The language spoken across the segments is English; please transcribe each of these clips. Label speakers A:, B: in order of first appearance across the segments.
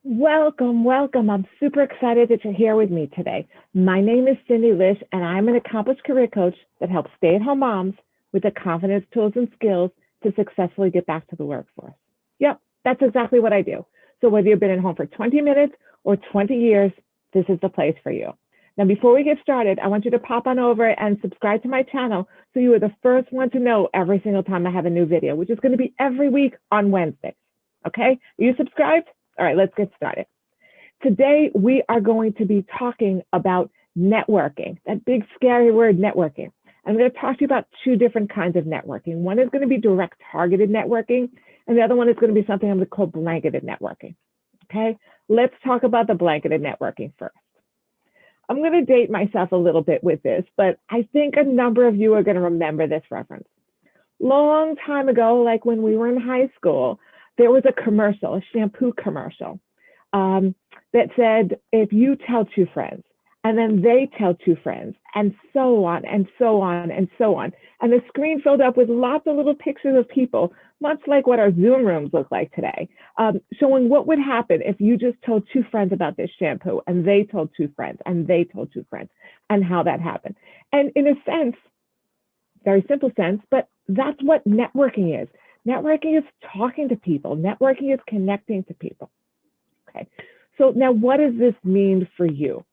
A: Welcome, welcome. I'm super excited that you're here with me today. My name is Cindy Lish, and I'm an accomplished career coach that helps stay at home moms with the confidence, tools, and skills to successfully get back to the workforce. Yep, that's exactly what I do. So, whether you've been at home for 20 minutes or 20 years, this is the place for you. Now, before we get started, I want you to pop on over and subscribe to my channel so you are the first one to know every single time I have a new video, which is going to be every week on Wednesday. Okay? Are you subscribed? All right, let's get started. Today, we are going to be talking about networking, that big scary word, networking. I'm going to talk to you about two different kinds of networking. One is going to be direct targeted networking, and the other one is going to be something I'm going to call blanketed networking. Okay, let's talk about the blanketed networking first. I'm going to date myself a little bit with this, but I think a number of you are going to remember this reference. Long time ago, like when we were in high school, there was a commercial, a shampoo commercial, that said, if you tell two friends, and then they tell two friends, and so on, and so on, and so on. And the screen filled up with lots of little pictures of people, much like what our Zoom rooms look like today, showing what would happen if you just told two friends about this shampoo, and they told two friends, and they told two friends, and how that happened. And in a sense, very simple sense, but that's what networking is. Networking is talking to people. Networking is connecting to people. Okay. So now what does this mean for you?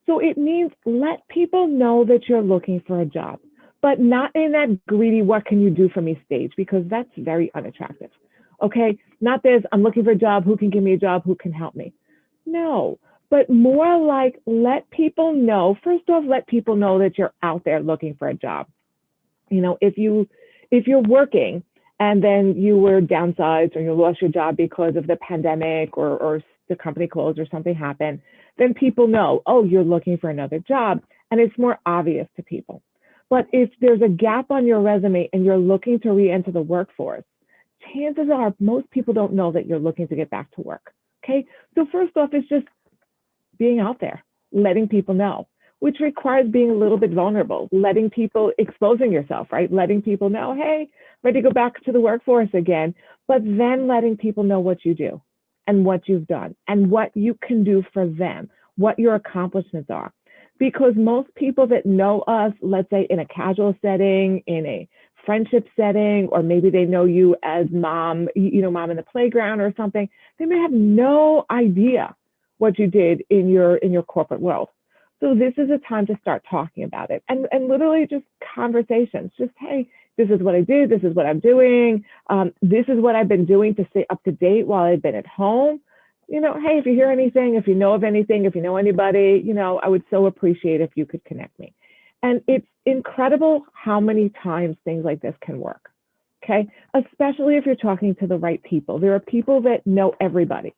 A: So it means let people know that you're looking for a job, but not in that greedy, what can you do for me stage, because that's very unattractive. Okay. Not this, I'm looking for a job. Who can give me a job? Who can help me? No, but more like let people know, first off, let people know that you're out there looking for a job. You know, if you're working, and then you were downsized or you lost your job because of the pandemic or the company closed or something happened, then people know, oh, you're looking for another job, and it's more obvious to people. But if there's a gap on your resume and you're looking to re-enter the workforce, chances are most people don't know that you're looking to get back to work. Okay, so first off, it's just being out there, letting people know, which requires being a little bit vulnerable, letting people, exposing yourself, right? Letting people know, hey, ready to go back to the workforce again, but then letting people know what you do and what you've done and what you can do for them, what your accomplishments are. Because most people that know us, let's say in a casual setting, in a friendship setting, or maybe they know you as mom, mom in the playground or something, they may have no idea what you did in your corporate world. So this is a time to start talking about it and literally just conversations. Just, hey, this is what I did. This is what I'm doing. This is what I've been doing to stay up to date while I've been at home. You know, hey, if you hear anything, if you know of anything, if you know anybody, I would so appreciate if you could connect me. And it's incredible how many times things like this can work. Okay. Especially if you're talking to the right people. There are people that know everybody.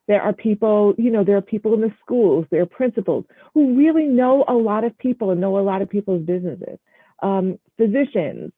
A: There are people, there are people in the schools, there are principals who really know a lot of people and know a lot of people's businesses, physicians,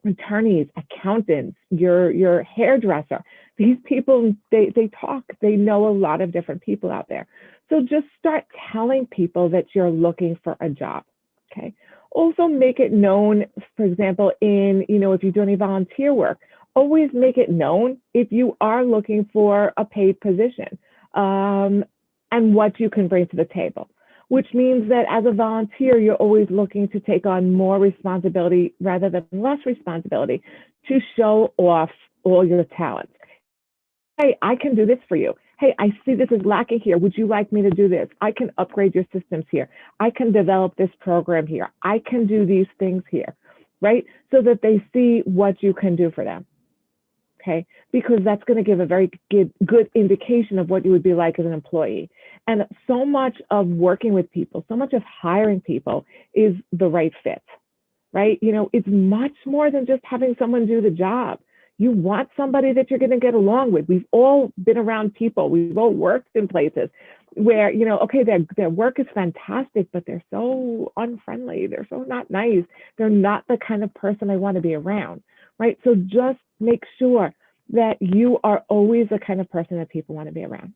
A: attorneys, accountants, your hairdresser. These people, they talk, they know a lot of different people out there. So just start telling people that you're looking for a job, okay? Also make it known, for example, if you do any volunteer work, always make it known if you are looking for a paid position and what you can bring to the table, which means that as a volunteer, you're always looking to take on more responsibility rather than less responsibility to show off all your talents. Hey, I can do this for you. Hey, I see this is lacking here. Would you like me to do this? I can upgrade your systems here. I can develop this program here. I can do these things here, right? So that they see what you can do for them. Okay, because that's going to give a very good indication of what you would be like as an employee. And so much of working with people, so much of hiring people is the right fit, right? It's much more than just having someone do the job. You want somebody that you're going to get along with. We've all been around people. We've all worked in places where, okay, their work is fantastic, but they're so unfriendly. They're so not nice. They're not the kind of person I want to be around, right? So just make sure that you are always the kind of person that people want to be around.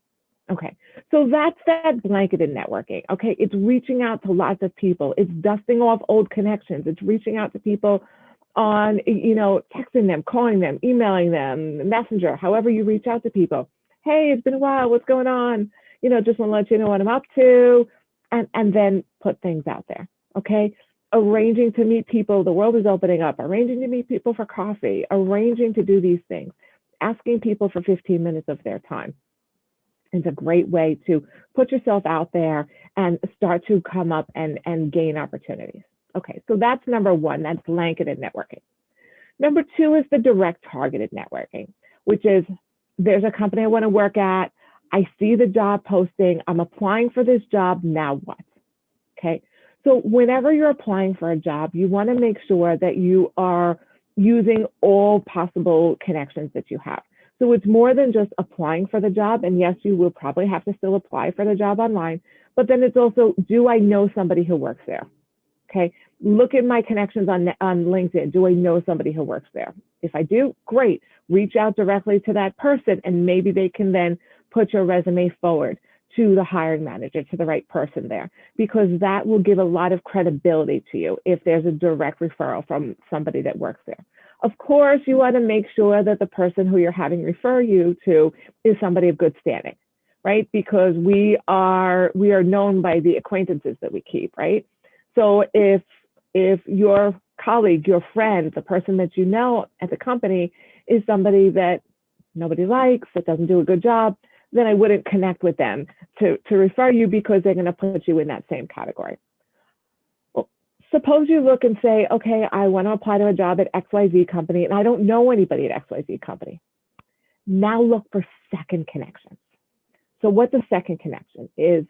A: Okay, so that's that blanketed networking. Okay, it's reaching out to lots of people. It's dusting off old connections. It's reaching out to people on, texting them, calling them, emailing them, messenger, however you reach out to people. hey, it's been a while, what's going on? Just want to let you know what I'm up to, and then put things out there, okay? Arranging to meet people, the world is opening up, arranging to meet people for coffee, arranging to do these things, asking people for 15 minutes of their time. It's a great way to put yourself out there and start to come up and gain opportunities. Okay, so that's number one, that's blanketed networking. Number two is the direct targeted networking, which is there's a company I want to work at. I see the job posting. I'm applying for this job. Now what? Okay. So whenever you're applying for a job, you want to make sure that you are using all possible connections that you have. So it's more than just applying for the job. And yes, you will probably have to still apply for the job online, but then it's also, do I know somebody who works there? Okay. Look at my connections on LinkedIn. Do I know somebody who works there? If I do, great. Reach out directly to that person and maybe they can then put your resume forward to the hiring manager, to the right person there, because that will give a lot of credibility to you if there's a direct referral from somebody that works there. Of course, you want to make sure that the person who you're having refer you to is somebody of good standing, right? Because we are known by the acquaintances that we keep, right? So if your colleague, your friend, the person that you know at the company is somebody that nobody likes, that doesn't do a good job, then I wouldn't connect with them to refer you because they're going to put you in that same category. Well, suppose you look and say, okay, I want to apply to a job at XYZ company and I don't know anybody at XYZ company. Now look for second connections. So what's a second connection is,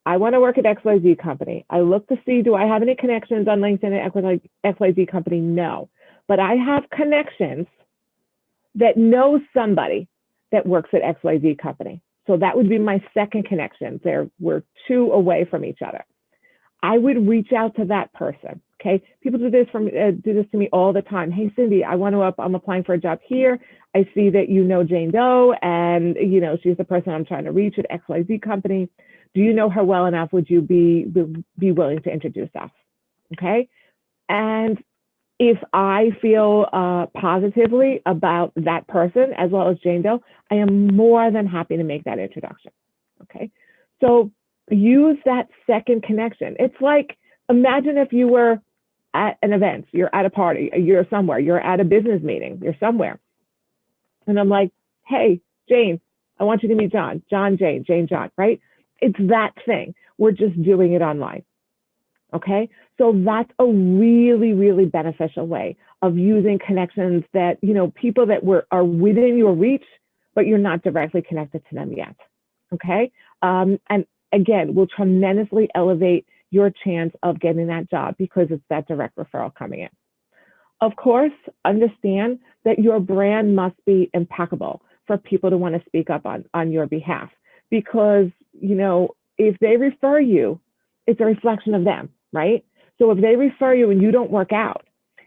A: I want to work at XYZ company. I look to see, do I have any connections on LinkedIn at XYZ company? No, but I have connections that know somebody that works at XYZ company. So that would be my second connection. We're two away from each other. I would reach out to that person. Okay, people do this to me all the time. Hey, Cindy, I'm applying for a job here. I see that you know Jane Doe, and she's the person I'm trying to reach at XYZ company. Do you know her well enough? Would you be willing to introduce us? Okay, and if I feel positively about that person as well as Jane Doe, I am more than happy to make that introduction. Okay, so use that second connection. It's like, imagine if you were at an event, you're at a party, you're somewhere, you're at a business meeting, you're somewhere. And I'm like, hey, Jane, I want you to meet John, Jane, John, right? It's that thing. We're just doing it online. Okay, so that's a really, really beneficial way of using connections that, people that are within your reach, but you're not directly connected to them yet. Okay, and again, will tremendously elevate your chance of getting that job because it's that direct referral coming in. Of course, understand that your brand must be impeccable for people to want to speak up on your behalf, because, if they refer you, it's a reflection of them, right? So if they refer you and you don't work out,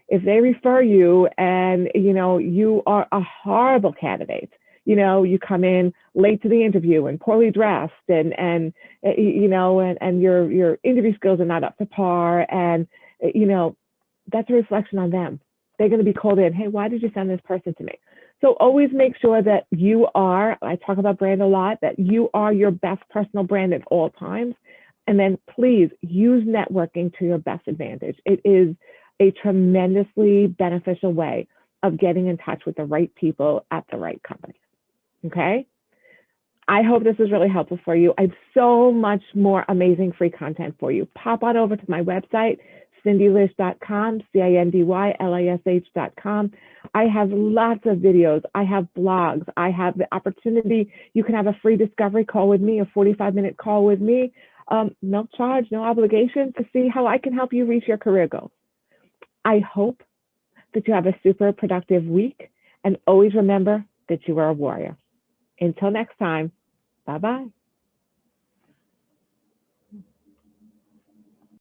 A: if they refer you and, you are a horrible candidate, you come in late to the interview and poorly dressed and your interview skills are not up to par, and, that's a reflection on them. They're going to be called in. Hey, why did you send this person to me? So always make sure that you are, I talk about brand a lot, that you are your best personal brand at all times. And then please use networking to your best advantage. It is a tremendously beneficial way of getting in touch with the right people at the right companies. Okay? I hope this was really helpful for you. I have so much more amazing free content for you. Pop on over to my website, cindylish.com, CINDYLISH.com. I have lots of videos. I have blogs. I have the opportunity. You can have a free discovery call with me, a 45-minute call with me. No charge, no obligation, to see how I can help you reach your career goals. I hope that you have a super productive week, and always remember that you are a warrior. Until next time, bye-bye.